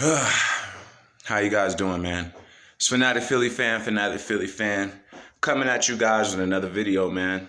How you guys doing, man? It's Fanatic Philly fan, coming at you guys with another video, man.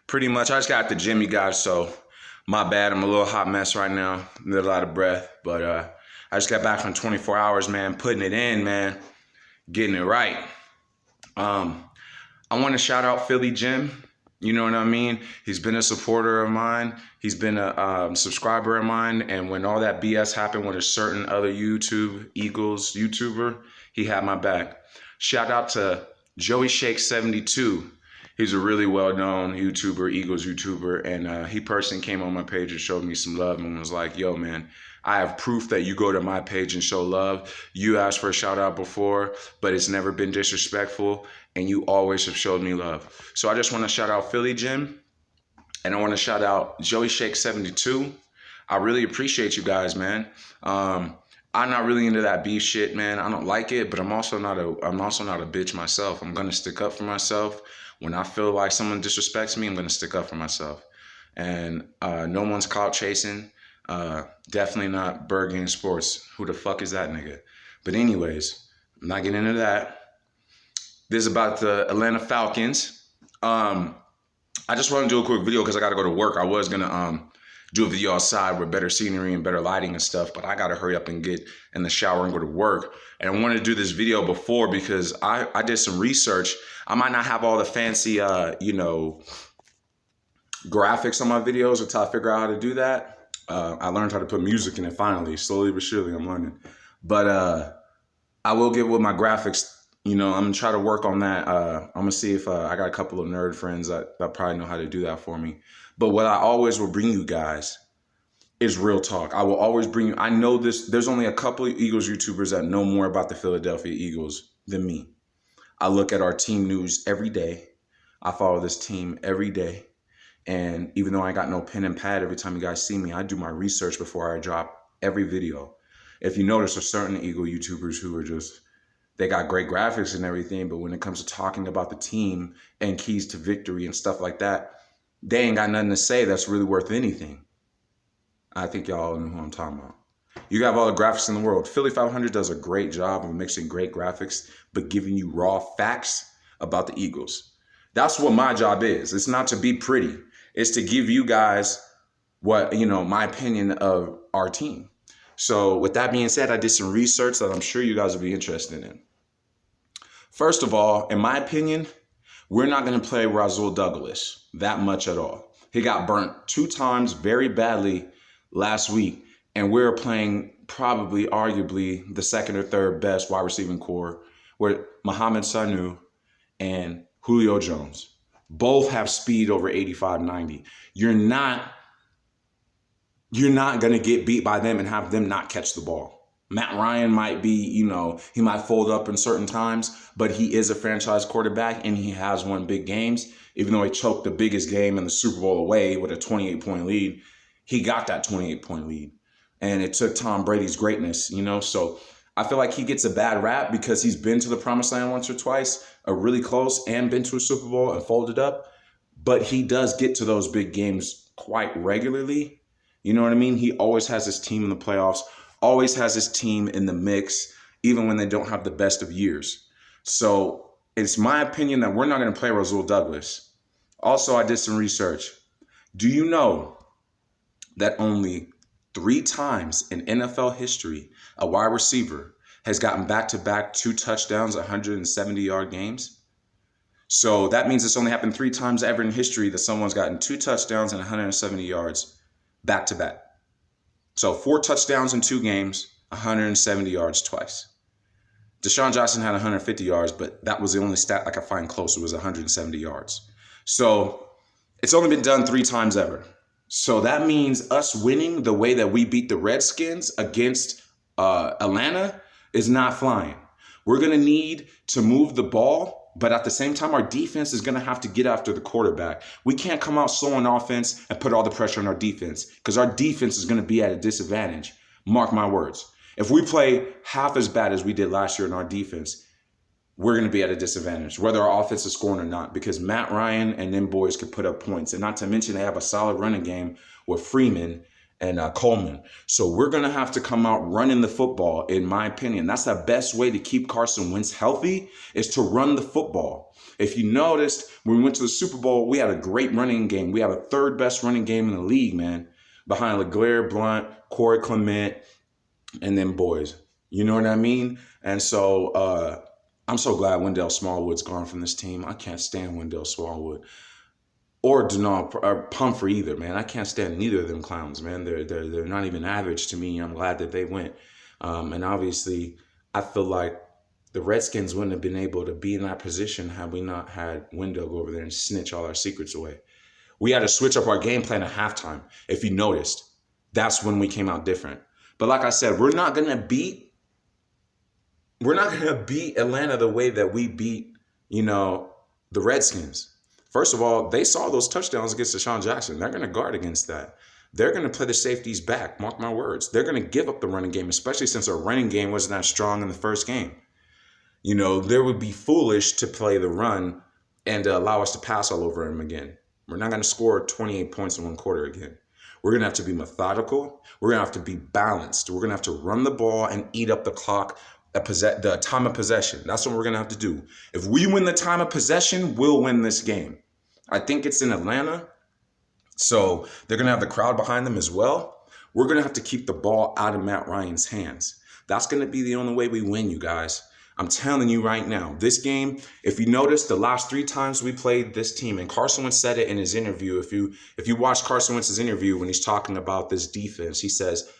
Pretty much, I just got the gym, you guys, so my bad. I'm a little hot mess right now. Need a lot of breath, but I just got back from 24 hours, man, putting it in, man, getting it right. I want to shout out Philly Jim. You know what I mean? He's been a supporter of mine. He's been a subscriber of mine. And when all that BS happened with a certain other Eagles YouTuber, he had my back. Shout out to Joey Shake 72. He's a really well-known YouTuber, Eagles YouTuber. And he personally came on my page and showed me some love and was like, yo, man, I have proof that you go to my page and show love. You asked for a shout out before, but it's never been disrespectful. And you always have showed me love. So I just want to shout out Philly Jim. And I want to shout out Joey Shake 72. I really appreciate you guys, man. I'm not really into that beef shit, man. I don't like it, but I'm also not a bitch myself. I'm gonna stick up for myself. When I feel like someone disrespects me, I'm gonna stick up for myself. And no one's clout chasing. Definitely not Bergen Sports. Who the fuck is that nigga? But anyways, I'm not getting into that. This is about the Atlanta Falcons. I just want to do a quick video because I got to go to work. I was going to do a video outside with better scenery and better lighting and stuff, but I got to hurry up and get in the shower and go to work. And I wanted to do this video before because I did some research. I might not have all the fancy, graphics on my videos until I figure out how to do that. I learned how to put music in it finally. Slowly but surely, I'm learning. But I will get with my graphics. I'm going to try to work on that. I'm going to see if I got a couple of nerd friends that probably know how to do that for me. But what I always will bring you guys is real talk. I will always bring you. I know this. There's only a couple of Eagles YouTubers that know more about the Philadelphia Eagles than me. I look at our team news every day. I follow this team every day. And even though I got no pen and pad every time you guys see me, I do my research before I drop every video. If you notice, there's certain Eagle YouTubers who are just... they got great graphics and everything, but when it comes to talking about the team and keys to victory and stuff like that, they ain't got nothing to say that's really worth anything. I think y'all know who I'm talking about. You got all the graphics in the world. Philly 500 does a great job of mixing great graphics, but giving you raw facts about the Eagles. That's what my job is. It's not to be pretty. It's to give you guys what, my opinion of our team. So with that being said, I did some research that I'm sure you guys will be interested in. First of all, in my opinion, we're not going to play Rasul Douglas that much at all. He got burnt 2 times very badly last week, and we're playing probably, arguably, the second or third best wide receiving core with Mohamed Sanu and Julio Jones. Both have speed over 85, 90. You're not going to get beat by them and have them not catch the ball. Matt Ryan might be, he might fold up in certain times, but he is a franchise quarterback and he has won big games. Even though he choked the biggest game in the Super Bowl away with a 28-point lead, he got that 28-point lead. And it took Tom Brady's greatness, So I feel like he gets a bad rap because he's been to the promised land once or twice, really close, and been to a Super Bowl and folded up. But he does get to those big games quite regularly. You know what I mean? He always has his team in the playoffs, always has his team in the mix, even when they don't have the best of years. So it's my opinion that we're not going to play Rasul Douglas. Also, I did some research. Do you know that only 3 times in NFL history, a wide receiver has gotten back-to-back 2 touchdowns, 170-yard games? So that means it's only happened 3 times ever in history that someone's gotten 2 touchdowns and 170 yards back-to-back. So 4 touchdowns in 2 games, 170 yards twice. Deshaun Jackson had 150 yards, but that was the only stat I could find close. It was 170 yards. So it's only been done 3 times ever. So that means us winning the way that we beat the Redskins against Atlanta is not flying. We're going to need to move the ball, but at the same time, our defense is going to have to get after the quarterback. We can't come out slow on offense and put all the pressure on our defense because our defense is going to be at a disadvantage. Mark my words. If we play half as bad as we did last year in our defense, we're going to be at a disadvantage, whether our offense is scoring or not, because Matt Ryan and them boys could put up points. And not to mention they have a solid running game with Freeman and Coleman. So we're going to have to come out running the football, in my opinion. That's the best way to keep Carson Wentz healthy, is to run the football. If you noticed, when we went to the Super Bowl, we had a great running game. We have a third best running game in the league, man, behind LeGarrette Blount, Corey Clement, and them boys. You know what I mean? And so I'm so glad Wendell Smallwood's gone from this team. I can't stand Wendell Smallwood or Denal or Pumphrey either, man. I can't stand neither of them clowns, man. They're not even average to me. I'm glad that they went. And obviously, I feel like the Redskins wouldn't have been able to be in that position had we not had Wendell go over there and snitch all our secrets away. We had to switch up our game plan at halftime. If you noticed, that's when we came out different. But like I said, we're not gonna beat Atlanta the way that we beat, the Redskins. First of all, they saw those touchdowns against Deshaun Jackson. They're gonna guard against that. They're gonna play the safeties back. Mark my words. They're gonna give up the running game, especially since our running game wasn't that strong in the first game. They would be foolish to play the run and allow us to pass all over them again. We're not going to score 28 points in one quarter again. We're going to have to be methodical. We're going to have to be balanced. We're going to have to run the ball and eat up the clock, the time of possession. That's what we're going to have to do. If we win the time of possession, we'll win this game. I think it's in Atlanta, so they're going to have the crowd behind them as well. We're going to have to keep the ball out of Matt Ryan's hands. That's going to be the only way we win, you guys. I'm telling you right now, this game, if you notice, the last 3 times we played this team, and Carson Wentz said it in his interview. If you watch Carson Wentz's interview when he's talking about this defense, he says,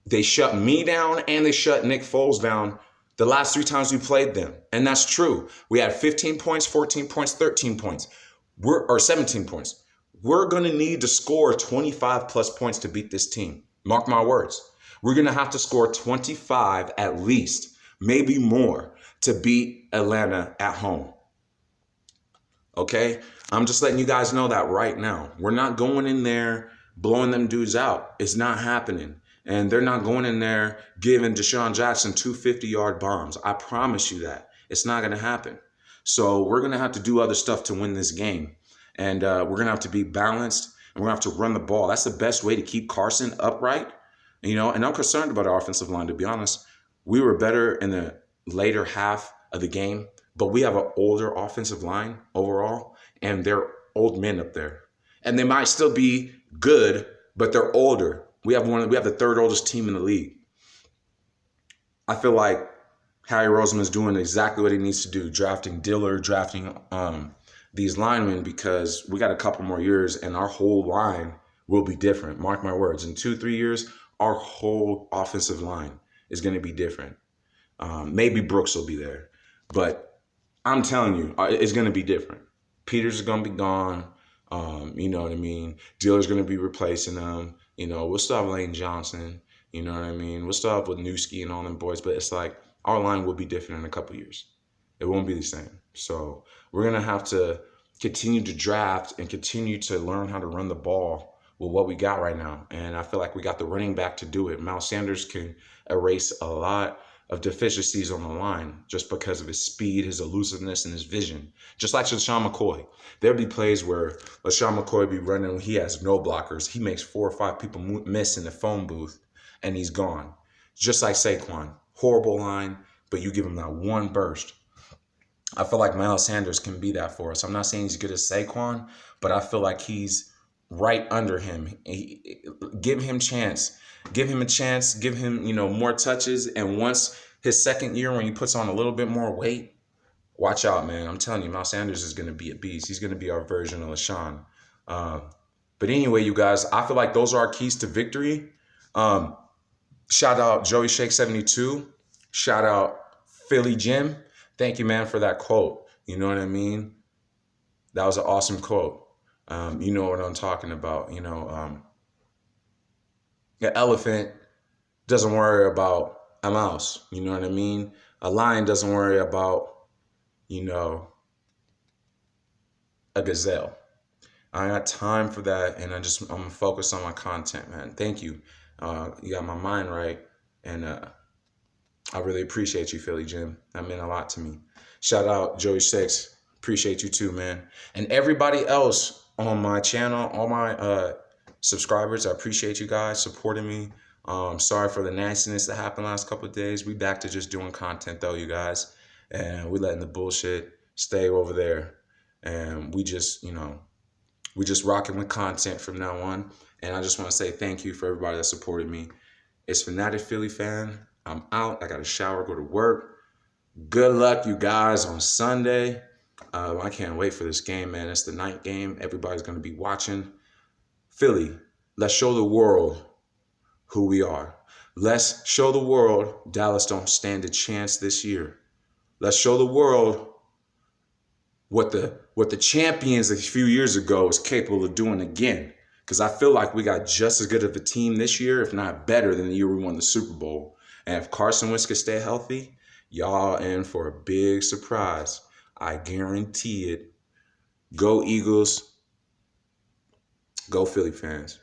they shut me down and they shut Nick Foles down the last 3 times we played them. And that's true. We had 15 points, 14 points, 13 points, or 17 points. We're going to need to score 25 plus points to beat this team. Mark my words. We're going to have to score 25 at least, maybe more, to beat Atlanta at home. Okay? I'm just letting you guys know that right now. We're not going in there blowing them dudes out. It's not happening. And they're not going in there giving Deshaun Jackson 2 50-yard bombs. I promise you that. It's not going to happen. So we're going to have to do other stuff to win this game. And we're going to have to be balanced. And we're going to have to run the ball. That's the best way to keep Carson upright. And I'm concerned about our offensive line, to be honest. We were better in the later half of the game, but we have an older offensive line overall, and they're old men up there. And they might still be good, but they're older. We have the third oldest team in the league. I feel like Harry Roseman's doing exactly what he needs to do, drafting Diller, drafting these linemen, because we got a couple more years and our whole line will be different. Mark my words. In 2-3 years, our whole offensive line is going to be different. Maybe Brooks will be there, but I'm telling you, it's going to be different. Peters is going to be gone. You know what I mean? Diller's going to be replacing them. We'll still have Lane Johnson. You know what I mean? We'll still have Wisniewski and all them boys, but it's like our line will be different in a couple years. It won't be the same. So we're going to have to continue to draft and continue to learn how to run the ball with what we got right now. And I feel like we got the running back to do it. Miles Sanders can erase a lot of deficiencies on the line just because of his speed, his elusiveness, and his vision. Just like LaShawn McCoy. There'll be plays where LaShawn McCoy be running when he has no blockers. He makes 4 or 5 people miss in the phone booth, and he's gone. Just like Saquon. Horrible line, but you give him that one burst. I feel like Miles Sanders can be that for us. I'm not saying he's good as Saquon, but I feel like he's right under him. Give him chance. Give him a chance. Give him, more touches. And once his second year, when he puts on a little bit more weight, watch out, man. I'm telling you, Miles Sanders is going to be a beast. He's going to be our version of LaShawn. But anyway, you guys, I feel like those are our keys to victory. Shout out Joey Shake 72. Shout out Philly Jim. Thank you, man, for that quote. You know what I mean? That was an awesome quote. You know what I'm talking about. An elephant doesn't worry about a mouse. You know what I mean? A lion doesn't worry about, a gazelle. I ain't got time for that, and I'm focused on my content, man. Thank you. You got my mind right, and I really appreciate you, Philly Jim. That meant a lot to me. Shout out Joey Six. Appreciate you too, man. And everybody else on my channel, all my subscribers. I appreciate you guys supporting me. Sorry for the nastiness that happened last couple of days. We back to just doing content though, you guys. And we letting the bullshit stay over there. And we just, we just rocking with content from now on. And I just want to say thank you for everybody that supported me. It's Fanatic Philly fan. I'm out. I got to shower, go to work. Good luck, you guys, on Sunday. I can't wait for this game, man. It's the night game. Everybody's going to be watching. Philly, let's show the world who we are. Let's show the world Dallas don't stand a chance this year. Let's show the world what the champions a few years ago was capable of doing again. Because I feel like we got just as good of a team this year, if not better than the year we won the Super Bowl. And if Carson Wentz could stay healthy, y'all in for a big surprise. I guarantee it. Go Eagles. Go Philly fans.